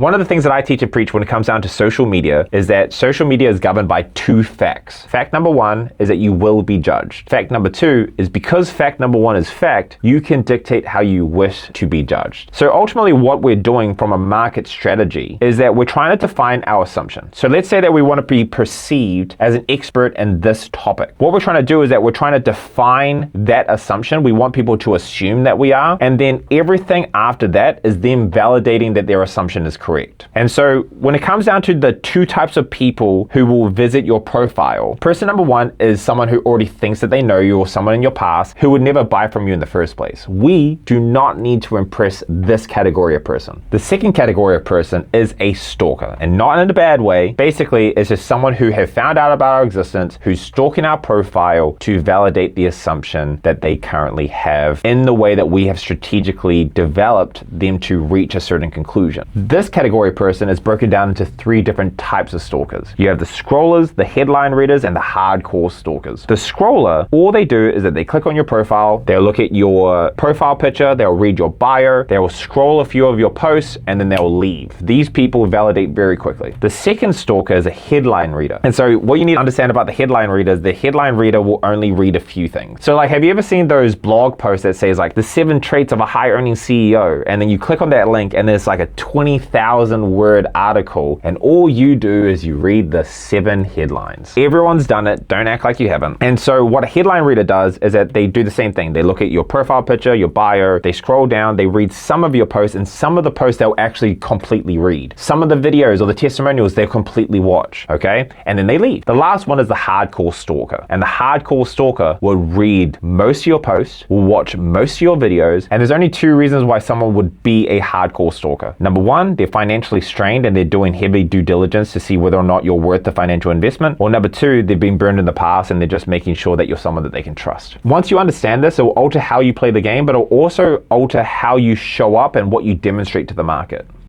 One of the things that I teach and preach when it comes down to social media is that social media is governed by two facts. Fact number one is that you will be judged. Fact number two is because fact number one is fact, you can dictate how you wish to be judged. So ultimately what we're doing from a market strategy is that we're trying to define our assumption. So let's say that we want to be perceived as an expert in this topic. What we're trying to do is that we're trying to define that assumption. We want people to assume that we are, and then everything after that is them validating that their assumption is correct. And so when it comes down to the two types of people who will visit your profile, person number one is someone who already thinks that they know you or someone in your past who would never buy from you in the first place. We do not need to impress this category of person. The second category of person is a stalker, and not in a bad way. Basically, it's just someone who have found out about our existence, who's stalking our profile to validate the assumption that they currently have in the way that we have strategically developed them to reach a certain conclusion. This category person is broken down into three different types of stalkers. You have the scrollers, the headline readers, and the hardcore stalkers. The scroller, all they do is that they click on your profile, they'll look at your profile picture, they'll read your bio, they will scroll a few of your posts, and then they'll leave. These people validate very quickly. The second stalker is a headline reader. And so what you need to understand about the headline reader is the headline reader will only read a few things. So like, have you ever seen those blog posts that says like the 7 traits of a high earning CEO? And then you click on that link and there's like a 20,000 word article, and all you do is you read the 7 headlines. Everyone's done it, don't act like you haven't. And so what a headline reader does is that they do the same thing. They look at your profile picture, your bio, they scroll down, they read some of your posts, and some of the posts they'll actually completely read. Some of the videos or the testimonials they'll completely watch, okay? And then they leave. The last one is the hardcore stalker. And the hardcore stalker will read most of your posts, will watch most of your videos, and there's only 2 reasons why someone would be a hardcore stalker. Number one, they're financially strained and they're doing heavy due diligence to see whether or not you're worth the financial investment. Or number 2, they've been burned in the past and they're just making sure that you're someone that they can trust. Once you understand this, it will alter how you play the game, but it'll also alter how you show up and what you demonstrate to the market.